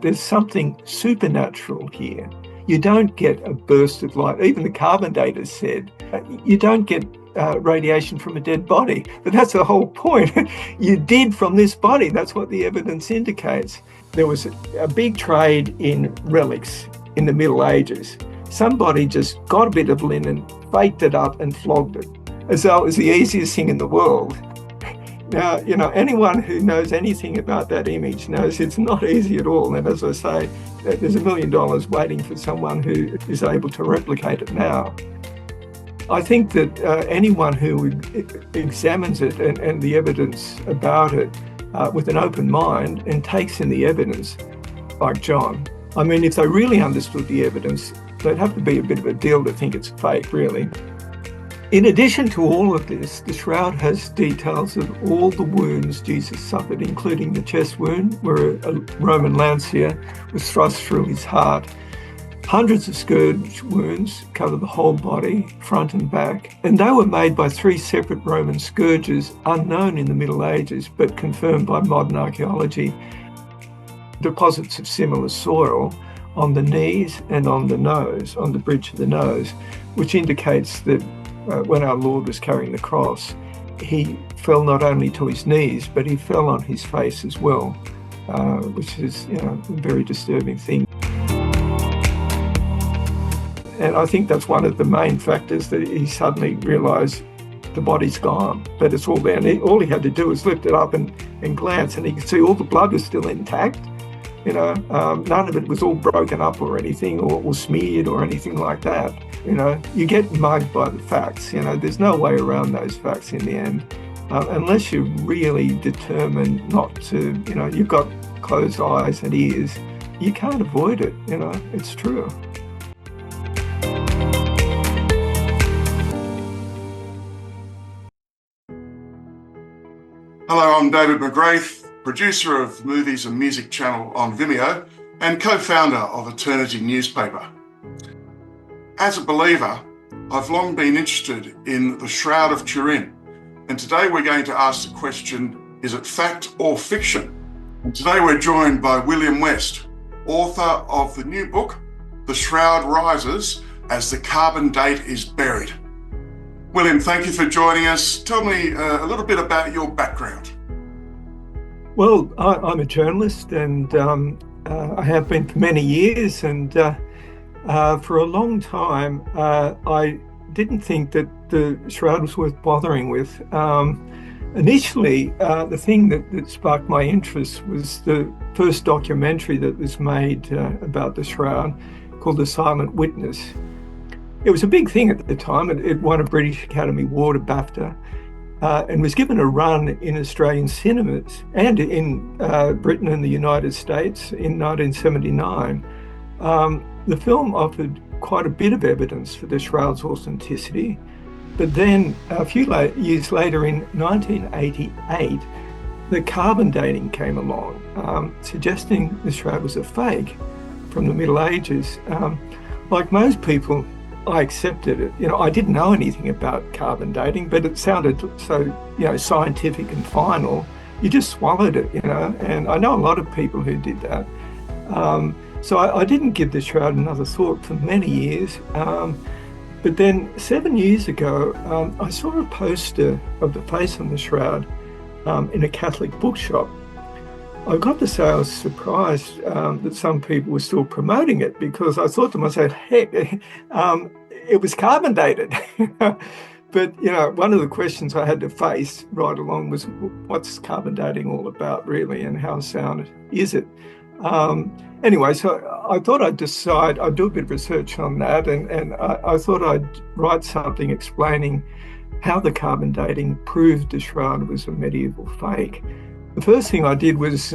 there's something supernatural here. You don't get a burst of light. Even the carbon daters said, you don't get radiation from a dead body. But that's the whole point. You did from this body. That's what the evidence indicates. There was a big trade in relics in the Middle Ages. Somebody just got a bit of linen, faked it up and flogged it, as though it was the easiest thing in the world. Now, anyone who knows anything about that image knows it's not easy at all. And as I say, there's $1 million waiting for someone who is able to replicate it now. I think that anyone who examines it and the evidence about it with an open mind and takes in the evidence, like John, I mean, if they really understood the evidence, they'd have to be a bit of a deal to think it's fake, really. In addition to all of this, the shroud has details of all the wounds Jesus suffered, including the chest wound, where a Roman lancier was thrust through his heart. Hundreds of scourge wounds cover the whole body, front and back, and they were made by 3 separate Roman scourges, unknown in the Middle Ages, but confirmed by modern archaeology. Deposits of similar soil on the knees and on the nose, on the bridge of the nose, which indicates that when our Lord was carrying the cross, he fell not only to his knees, but he fell on his face as well, which is a very disturbing thing. And I think that's one of the main factors that he suddenly realised the body's gone, but it's all there. And all he had to do was lift it up and glance, and he could see all the blood was still intact. None of it was all broken up or anything, or smeared or anything like that. You get mugged by the facts. There's no way around those facts in the end, unless you're really determined not to. You've got closed eyes and ears. You can't avoid it. It's true. Hello, I'm David McGrath, producer of Movies and Music channel on Vimeo and co-founder of Eternity newspaper. As a believer, I've long been interested in the Shroud of Turin, and today we're going to ask the question, is it fact or fiction? And today we're joined by William West, author of the new book, The Shroud Rises as the Carbon Date is Buried. William, thank you for joining us. Tell me a little bit about your background. Well, I'm a journalist, and I have been for many years, and for a long time I didn't think that the Shroud was worth bothering with. Initially, the thing that sparked my interest was the first documentary that was made about the Shroud, called The Silent Witness. It was a big thing at the time. It won a British Academy Award, a BAFTA, and was given a run in Australian cinemas and in Britain and the United States in 1979. The film offered quite a bit of evidence for the Shroud's authenticity, but then a few years later, in 1988, the carbon dating came along, suggesting the Shroud was a fake from the Middle Ages. Like most people, I accepted it. I didn't know anything about carbon dating, but it sounded so, scientific and final. You just swallowed it, and I know a lot of people who did that. So I didn't give the Shroud another thought for many years. But then 7 years ago, I saw a poster of the face on the Shroud in a Catholic bookshop. I've got to say I was surprised that some people were still promoting it, because I thought to myself, heck, it was carbon dated. But, one of the questions I had to face right along was, what's carbon dating all about, really, and how sound is it? Anyway, so I thought I'd do a bit of research on that, and I thought I'd write something explaining how the carbon dating proved the Shroud was a medieval fake. The first thing I did was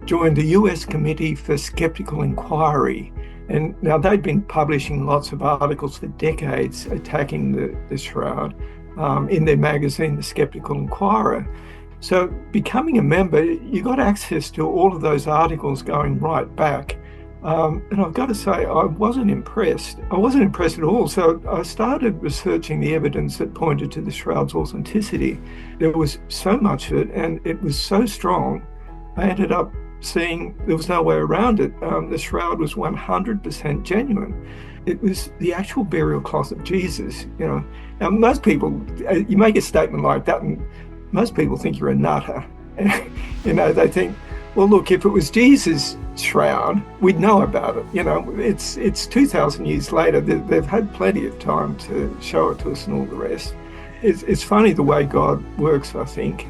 join the US Committee for Skeptical Inquiry. And now they'd been publishing lots of articles for decades attacking the Shroud in their magazine, The Skeptical Inquirer. So becoming a member, you got access to all of those articles going right back. And I've got to say, I wasn't impressed. I wasn't impressed at all. So I started researching the evidence that pointed to the Shroud's authenticity. There was so much of it, and it was so strong, I ended up seeing there was no way around it. The shroud was 100% genuine. It was the actual burial cloth of Jesus. Now most people, you make a statement like that, and most people think you're a nutter. They think, well, look, if it was Jesus' shroud, we'd know about it. It's 2,000 years later. They've had plenty of time to show it to us and all the rest. It's funny the way God works, I think,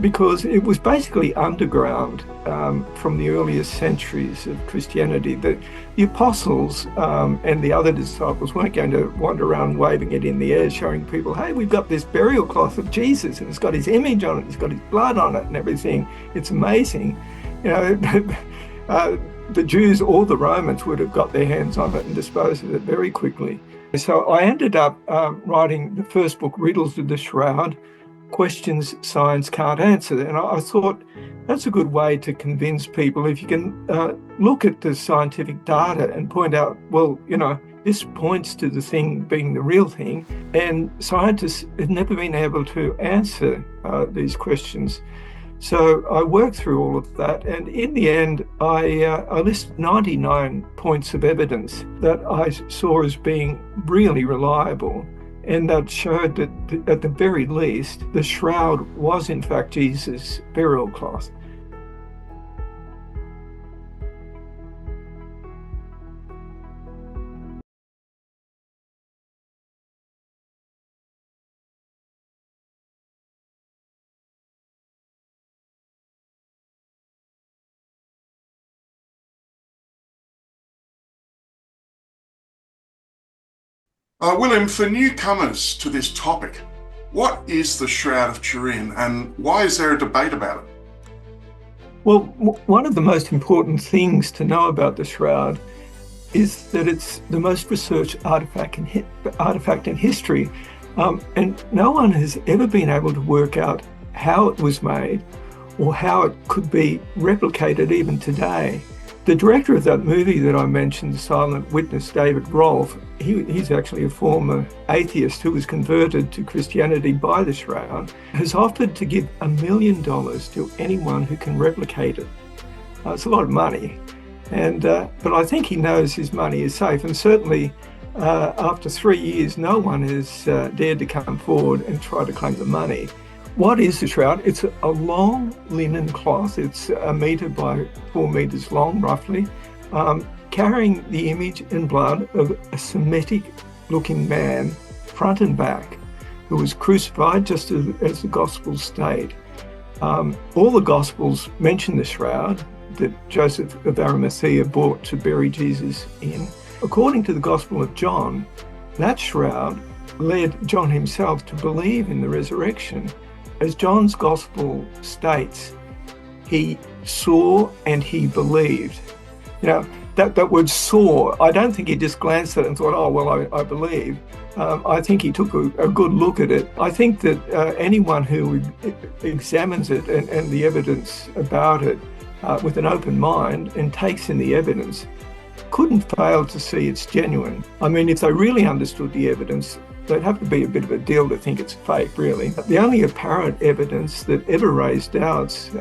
because it was basically underground from the earliest centuries of Christianity. That the apostles and the other disciples weren't going to wander around waving it in the air, showing people, hey, we've got this burial cloth of Jesus, and it's got his image on it, it's got his blood on it and everything. It's amazing. The Jews or the Romans would have got their hands on it and disposed of it very quickly. So I ended up writing the first book, Riddles of the Shroud, questions science can't answer. And I thought that's a good way to convince people. If you can look at the scientific data and point out, well, this points to the thing being the real thing, and scientists have never been able to answer these questions. So I worked through all of that, and in the end, I listed 99 points of evidence that I saw as being really reliable, and that showed that, at the very least, the shroud was in fact Jesus' burial cloth. William, for newcomers to this topic, what is the Shroud of Turin and why is there a debate about it? Well, one of the most important things to know about the shroud is that it's the most researched artifact in history, and no one has ever been able to work out how it was made or how it could be replicated even today. The director of that movie that I mentioned, The Silent Witness, David Rolfe, he's actually a former atheist who was converted to Christianity by the shroud, has offered to give $1 million to anyone who can replicate it. It's a lot of money, but I think he knows his money is safe, and certainly after 3 years, no one has dared to come forward and try to claim the money. What is the shroud? It's a long linen cloth. It's 1 metre by 4 metres long, roughly, carrying the image and blood of a Semitic-looking man, front and back, who was crucified just as the Gospels state. All the Gospels mention the shroud that Joseph of Arimathea bought to bury Jesus in. According to the Gospel of John, that shroud led John himself to believe in the resurrection. As John's Gospel states, he saw and he believed. That word saw, I don't think he just glanced at it and thought, oh, well, I believe. I think he took a good look at it. I think that anyone who examines it and the evidence about it with an open mind and takes in the evidence couldn't fail to see it's genuine. I mean, if they really understood the evidence, they'd have to be a bit of a deal to think it's fake, really. The only apparent evidence that ever raised doubts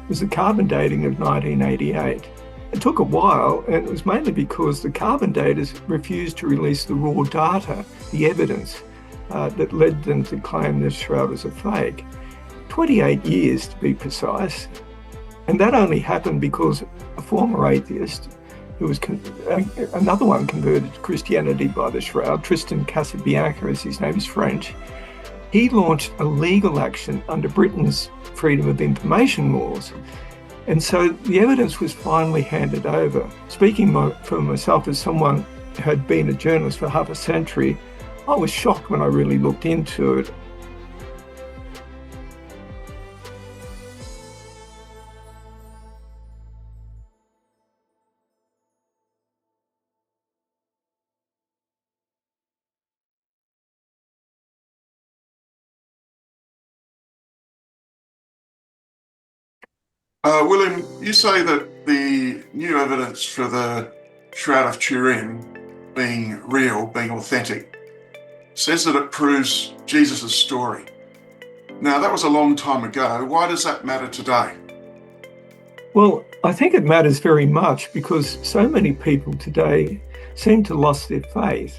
was the carbon dating of 1988. It took a while, and it was mainly because the carbon daters refused to release the raw data, the evidence that led them to claim the shroud as a fake. 28 years, to be precise. And that only happened because a former atheist, who was another one converted to Christianity by the shroud, Tristan Casabianca, as his name is French, he launched a legal action under Britain's freedom of information laws. And so the evidence was finally handed over. Speaking for myself as someone who had been a journalist for half a century, I was shocked when I really looked into it. William, you say that the new evidence for the Shroud of Turin being real, being authentic, says that it proves Jesus' story. Now, that was a long time ago. Why does that matter today? Well, I think it matters very much because so many people today seem to lost their faith,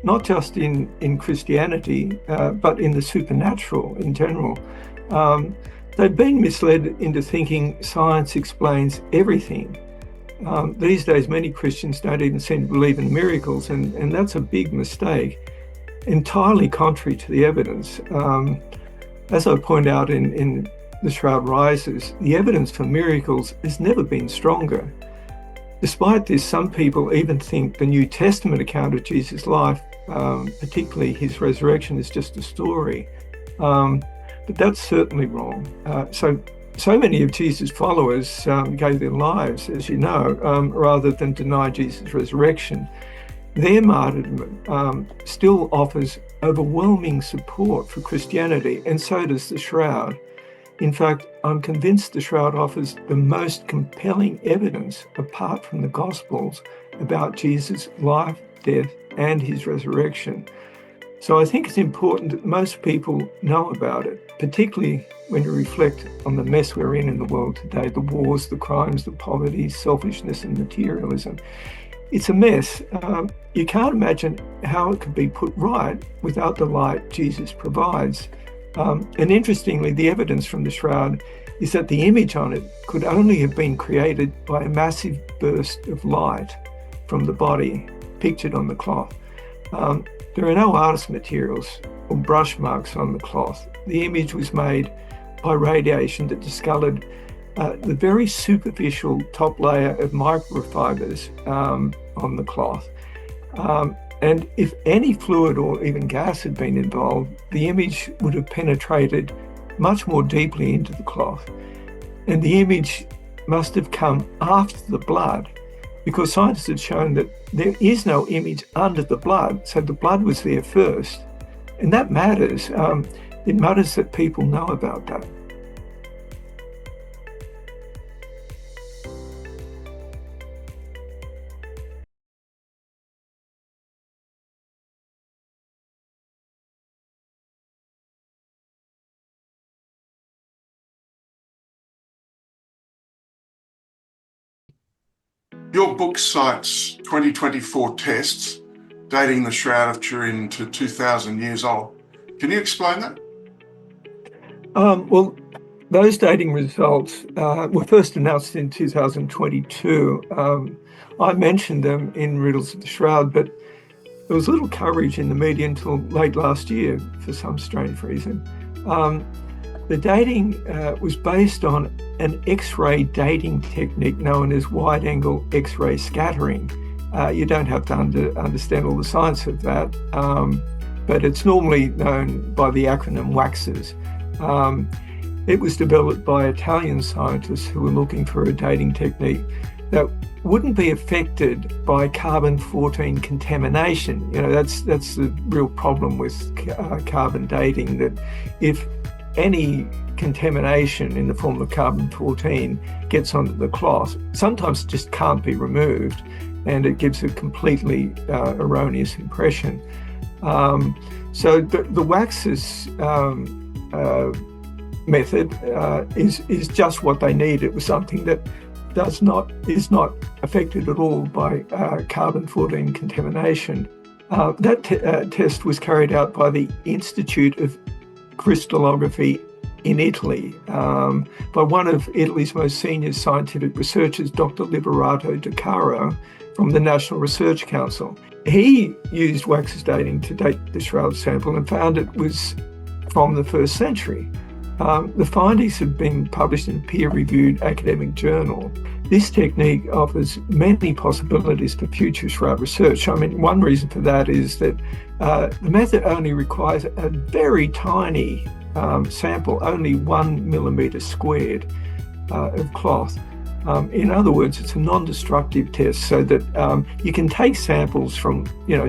not just in Christianity, but in the supernatural in general. Um, they've been misled into thinking science explains everything. These days, many Christians don't even seem to believe in miracles, and that's a big mistake, entirely contrary to the evidence. As I point out in The Shroud Rises, the evidence for miracles has never been stronger. Despite this, some people even think the New Testament account of Jesus' life, particularly his resurrection, is just a story. But that's certainly wrong. So many of Jesus' followers gave their lives, as you know, rather than deny Jesus' resurrection. Their martyrdom still offers overwhelming support for Christianity, and so does the Shroud. In fact, I'm convinced the Shroud offers the most compelling evidence, apart from the Gospels, about Jesus' life, death, and his resurrection. So I think it's important that most people know about it, particularly when you reflect on the mess we're in the world today, the wars, the crimes, the poverty, selfishness, and materialism. It's a mess. You can't imagine how it could be put right without the light Jesus provides. And interestingly, the evidence from the Shroud is that the image on it could only have been created by a massive burst of light from the body pictured on the cloth. There are no artist materials or brush marks on the cloth. The image was made by radiation that discolored the very superficial top layer of microfibers on the cloth. And if any fluid or even gas had been involved, the image would have penetrated much more deeply into the cloth. And the image must have come after the blood, because scientists have shown that there is no image under the blood, so the blood was there first. And that matters. It matters that people know about that. Your book cites 2024 tests dating the Shroud of Turin to 2,000 years old. Can you explain that? Well, those dating results were first announced in 2022. I mentioned them in Riddles of the Shroud, but there was little coverage in the media until late last year for some strange reason. The dating was based on an X-ray dating technique known as wide-angle X-ray scattering. You don't have to understand all the science of that, but it's normally known by the acronym WAXes. It was developed by Italian scientists who were looking for a dating technique that wouldn't be affected by carbon-14 contamination. You know, that's the real problem with carbon dating, that if any contamination in the form of carbon-14 gets onto the cloth, sometimes it just can't be removed, and it gives a completely erroneous impression. So the waxes method is just what they need. It was something that is not affected at all by carbon-14 contamination. That test was carried out by the Institute of Crystallography in Italy by one of Italy's most senior scientific researchers, Dr. Liberato De Caro from the National Research Council. He used waxes dating to date the Shroud sample and found it was from the 1st century. The findings have been published in a peer-reviewed academic journal. This technique offers many possibilities for future Shroud research. I mean, one reason for that is that the method only requires a very tiny sample, only 1 millimeter squared of cloth. In other words, it's a non-destructive test, so that you can take samples from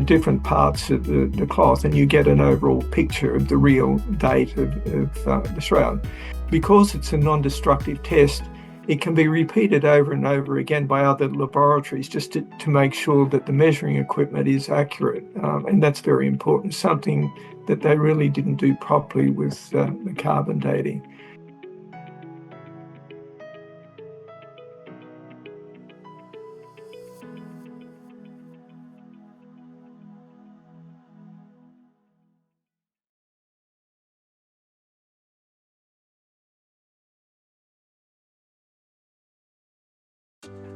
different parts of the cloth, and you get an overall picture of the real date of the Shroud. Because it's a non-destructive test, it can be repeated over and over again by other laboratories just to make sure that the measuring equipment is accurate, and that's very important, something that they really didn't do properly with the carbon dating.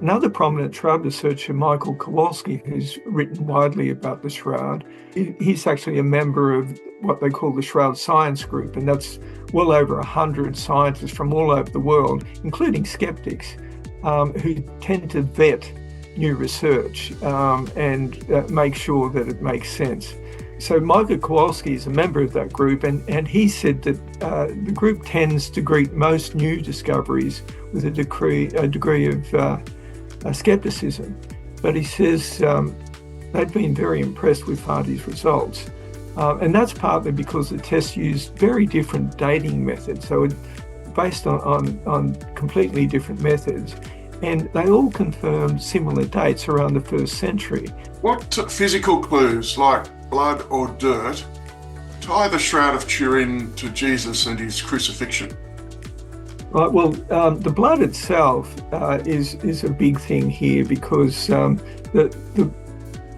Another prominent shroud researcher, Michael Kowalski, who's written widely about the shroud, he's actually a member of what they call the Shroud Science Group, and that's well over 100 scientists from all over the world, including skeptics, who tend to vet new research and make sure that it makes sense. So Michael Kowalski is a member of that group, and he said that the group tends to greet most new discoveries with a degree of skepticism. But he says they've been very impressed with Fardy's results. And that's partly because the tests used very different dating methods, so based on completely different methods. And they all confirmed similar dates around the 1st century. What physical clues, like blood or dirt, tie the Shroud of Turin to Jesus and his crucifixion? Right, well, the blood itself is a big thing here because the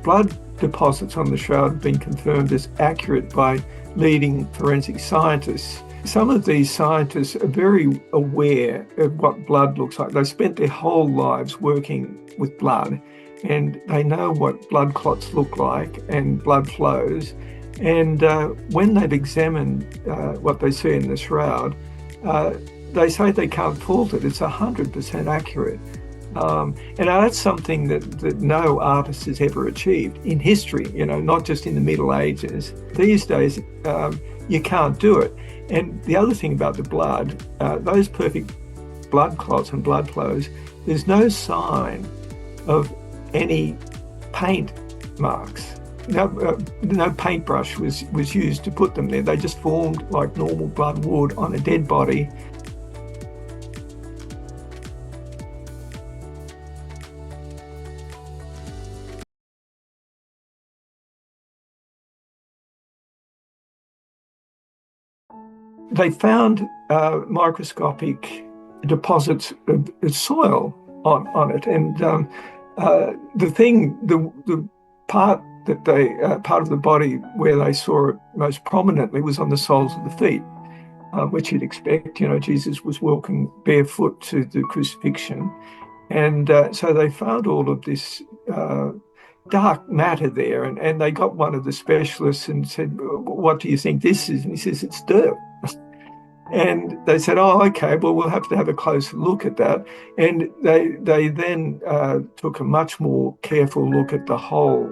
blood deposits on the shroud have been confirmed as accurate by leading forensic scientists. Some of these scientists are very aware of what blood looks like. They've spent their whole lives working with blood, and they know what blood clots look like and blood flows. And when they've examined what they see in the shroud, they say they can't fault it. It's 100% accurate. And that's something that no artist has ever achieved in history, not just in the Middle Ages. These days, you can't do it. And the other thing about the blood, those perfect blood clots and blood flows, there's no sign of any paint marks. No paintbrush was used to put them there. They just formed like normal blood would on a dead body. They found microscopic deposits of soil on it, and the part of the body where they saw it most prominently was on the soles of the feet, which you'd expect. Jesus was walking barefoot to the crucifixion, and so they found all of this dark matter there, and they got one of the specialists and said, "What do you think this is?" And he says, "It's dirt." And they said, "Oh, okay, well, we'll have to have a closer look at that." And they then took a much more careful look at the whole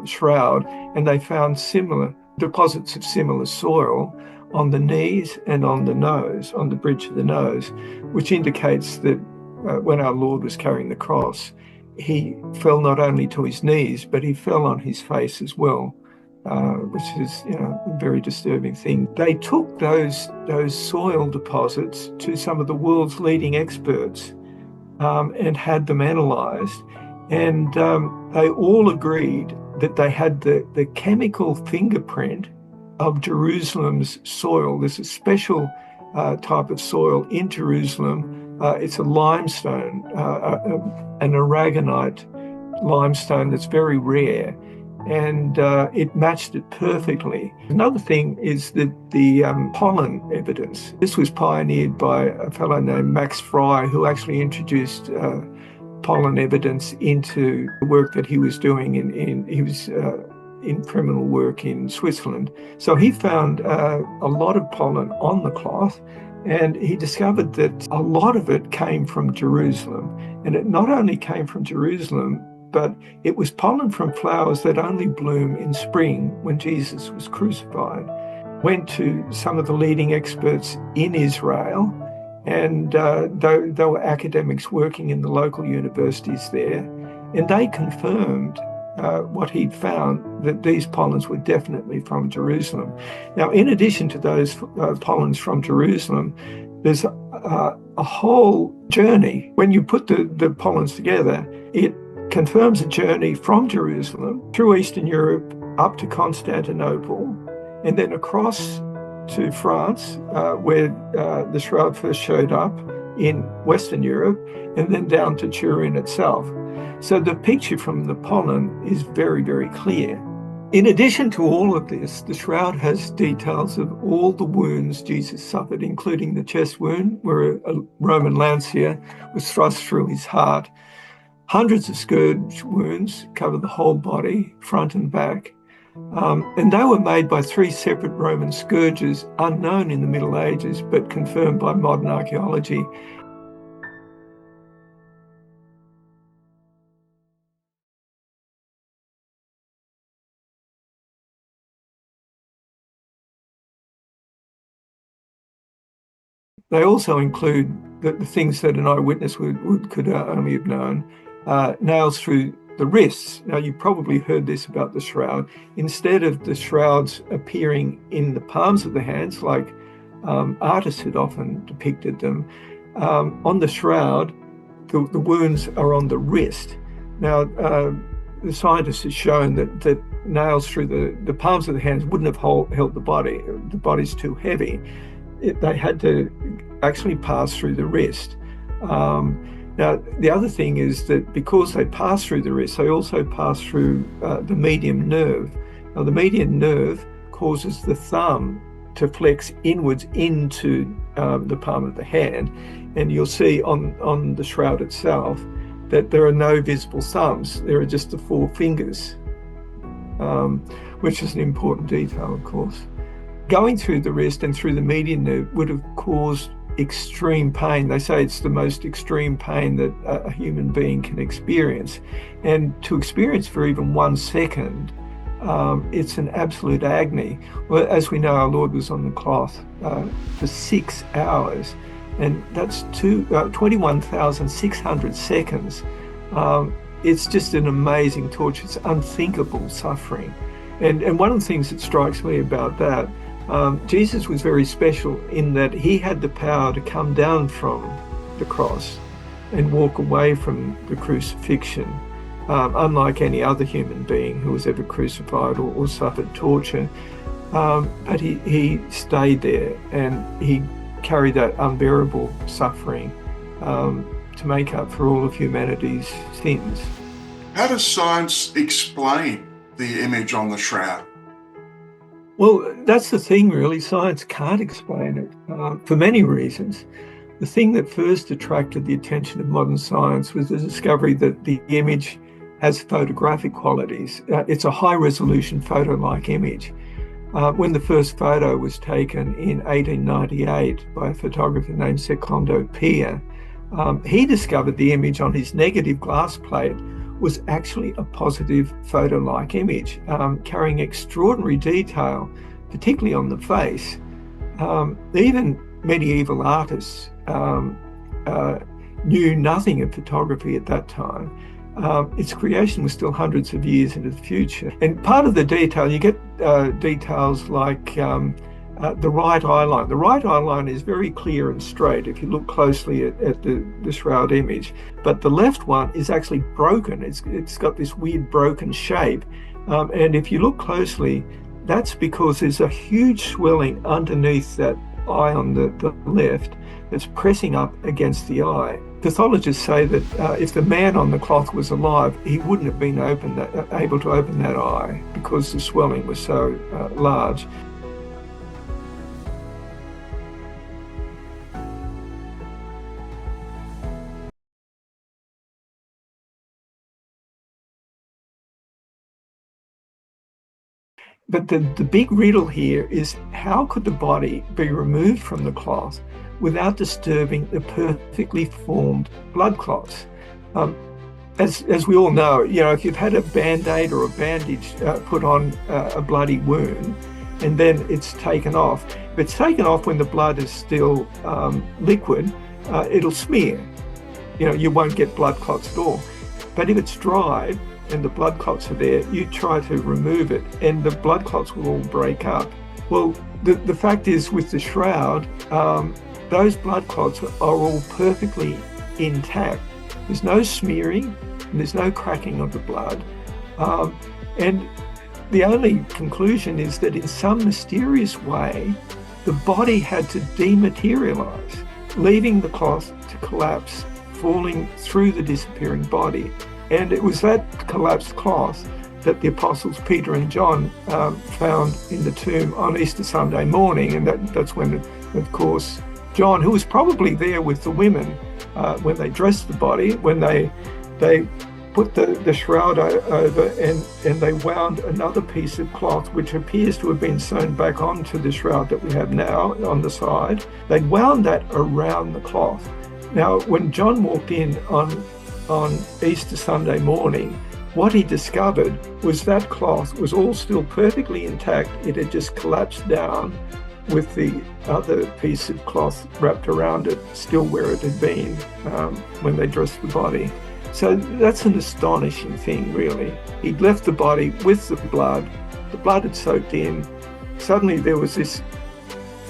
shroud, and they found similar deposits of similar soil on the knees and on the nose, on the bridge of the nose, which indicates that when our Lord was carrying the cross, he fell not only to his knees, but he fell on his face as well. Which is, a very disturbing thing. They took those soil deposits to some of the world's leading experts and had them analysed, and they all agreed that they had the chemical fingerprint of Jerusalem's soil. There's a special type of soil in Jerusalem. It's a limestone, an aragonite limestone that's very rare. And it matched it perfectly. Another thing is that the pollen evidence. This was pioneered by a fellow named Max Fry, who actually introduced pollen evidence into the work that he was doing. He was in criminal work in Switzerland. So he found a lot of pollen on the cloth, and he discovered that a lot of it came from Jerusalem. And it not only came from Jerusalem, but it was pollen from flowers that only bloom in spring when Jesus was crucified. Went to some of the leading experts in Israel, and they were academics working in the local universities there, and they confirmed what he'd found, that these pollens were definitely from Jerusalem. Now, in addition to those pollens from Jerusalem, there's a whole journey. When you put the pollens together, it confirms a journey from Jerusalem through Eastern Europe up to Constantinople, and then across to France, where the shroud first showed up in Western Europe, and then down to Turin itself. So the picture from the pollen is very, very clear. In addition to all of this, the shroud has details of all the wounds Jesus suffered, including the chest wound, where a Roman lancier was thrust through his heart. Hundreds of scourge wounds cover the whole body, front and back. And they were made by three separate Roman scourges, unknown in the Middle Ages, but confirmed by modern archaeology. They also include the things that an eyewitness could only have known, nails through the wrists. Now, you probably heard this about the shroud. Instead of the shrouds appearing in the palms of the hands, like artists had often depicted them, on the shroud, the wounds are on the wrist. Now, the scientists have shown that nails through the palms of the hands wouldn't have held the body. The body's too heavy. They had to actually pass through the wrist. Now, the other thing is that because they pass through the wrist, they also pass through the median nerve. Now, the median nerve causes the thumb to flex inwards into the palm of the hand. And you'll see on the shroud itself that there are no visible thumbs. There are just the four fingers, which is an important detail, of course. Going through the wrist and through the median nerve would have caused extreme pain. They say it's the most extreme pain that a human being can experience. And to experience for even 1 second, it's an absolute agony. Well, as we know, our Lord was on the cloth for 6 hours, and that's 21,600 seconds. It's just an amazing torture. It's unthinkable suffering. And one of the things that strikes me about that, Jesus was very special in that he had the power to come down from the cross and walk away from the crucifixion, unlike any other human being who was ever crucified or suffered torture. But he stayed there, and he carried that unbearable suffering to make up for all of humanity's sins. How does science explain the image on the shroud? Well, that's the thing, really. Science can't explain it for many reasons. The thing that first attracted the attention of modern science was the discovery that the image has photographic qualities. It's a high-resolution photo-like image. When the first photo was taken in 1898 by a photographer named Secondo Pia, he discovered the image on his negative glass plate was actually a positive photo-like image, carrying extraordinary detail, particularly on the face. Even medieval artists knew nothing of photography at that time. Its creation was still hundreds of years into the future. And part of the detail, you get details like the right eye line. The right eye line is very clear and straight if you look closely at the shroud image, but the left one is actually broken. It's got this weird broken shape, and if you look closely, that's because there's a huge swelling underneath that eye on the left that's pressing up against the eye. Pathologists say that if the man on the cloth was alive, he wouldn't have been able to open that eye because the swelling was so large. But the big riddle here is, how could the body be removed from the cloth without disturbing the perfectly formed blood clots? As we all know, if you've had a Band-Aid or a bandage put on a bloody wound and then it's taken off, if it's taken off when the blood is still liquid, it'll smear. You won't get blood clots at all. But if it's dried and the blood clots are there, you try to remove it and the blood clots will all break up. Well, the fact is, with the shroud, those blood clots are all perfectly intact. There's no smearing and there's no cracking of the blood. And the only conclusion is that in some mysterious way, the body had to dematerialize, leaving the cloth to collapse, falling through the disappearing body. And it was that collapsed cloth that the apostles Peter and John found in the tomb on Easter Sunday morning. And that's when, of course, John, who was probably there with the women when they dressed the body, when they they put the shroud over, and they wound another piece of cloth, which appears to have been sewn back onto the shroud that we have now on the side. They wound that around the cloth. Now, when John walked in on Easter Sunday morning, what he discovered was that cloth was all still perfectly intact. It had just collapsed down with the other piece of cloth wrapped around it, still where it had been when they dressed the body. So that's an astonishing thing, really. He'd left the body with the blood had soaked in. Suddenly there was this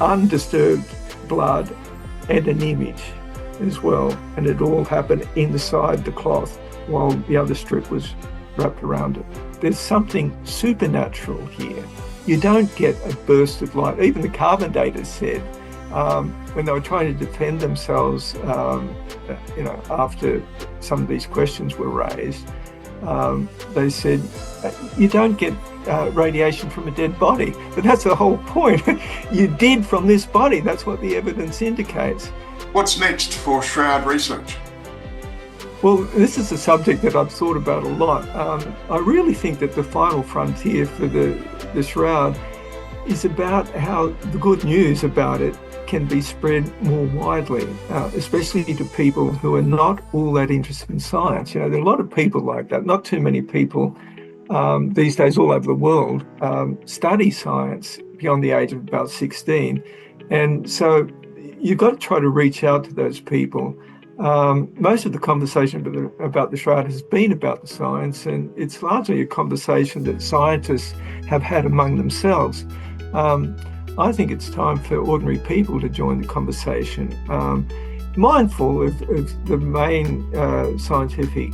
undisturbed blood and an image as well, and it all happened inside the cloth while the other strip was wrapped around it. There's something supernatural here. You don't get a burst of light. Even the carbon daters said, when they were trying to defend themselves, after some of these questions were raised, they said, you don't get radiation from a dead body. But that's the whole point. You did from this body. That's what the evidence indicates. What's next for Shroud research? Well, this is a subject that I've thought about a lot. I really think that the final frontier for the Shroud is about how the good news about it can be spread more widely, especially to people who are not all that interested in science. There are a lot of people like that. Not too many people these days all over the world study science beyond the age of about 16. And so you've got to try to reach out to those people. Most of the conversation about the Shroud has been about the science, and it's largely a conversation that scientists have had among themselves. I think it's time for ordinary people to join the conversation, mindful of the main scientific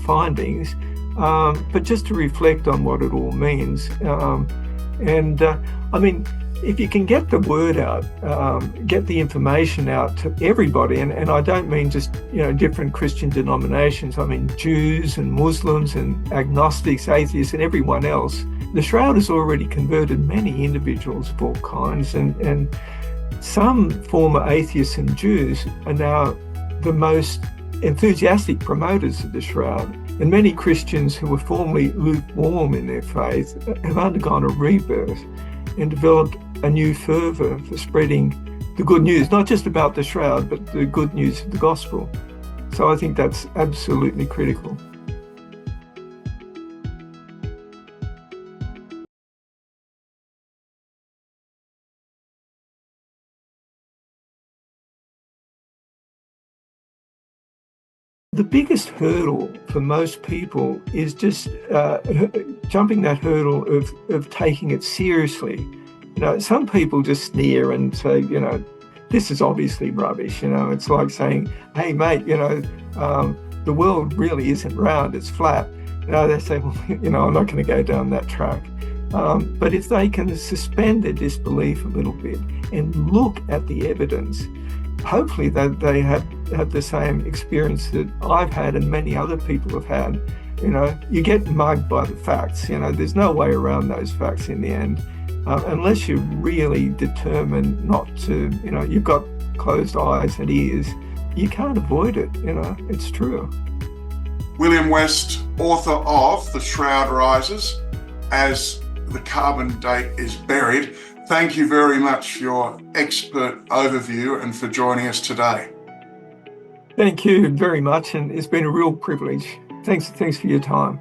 findings, but just to reflect on what it all means. If you can get the word out, get the information out to everybody, and I don't mean just different Christian denominations. I mean Jews and Muslims and agnostics, atheists, and everyone else. The Shroud has already converted many individuals of all kinds, and some former atheists and Jews are now the most enthusiastic promoters of the Shroud. And many Christians who were formerly lukewarm in their faith have undergone a rebirth and developed a new fervour for spreading the good news, not just about the Shroud, but the good news of the gospel. So I think that's absolutely critical. The biggest hurdle for most people is just jumping that hurdle of taking it seriously. Some people just sneer and say, this is obviously rubbish. It's like saying, hey, mate, the world really isn't round, it's flat. They say, well, I'm not going to go down that track. But if they can suspend their disbelief a little bit and look at the evidence, hopefully they have the same experience that I've had and many other people have had. You get mugged by the facts. There's no way around those facts in the end. Unless you're really determined not to, you've got closed eyes and ears, you can't avoid it. It's true. William West, author of The Shroud Rises, As the Carbon Date is Buried. Thank you very much for your expert overview and for joining us today. Thank you very much, and it's been a real privilege. Thanks for your time.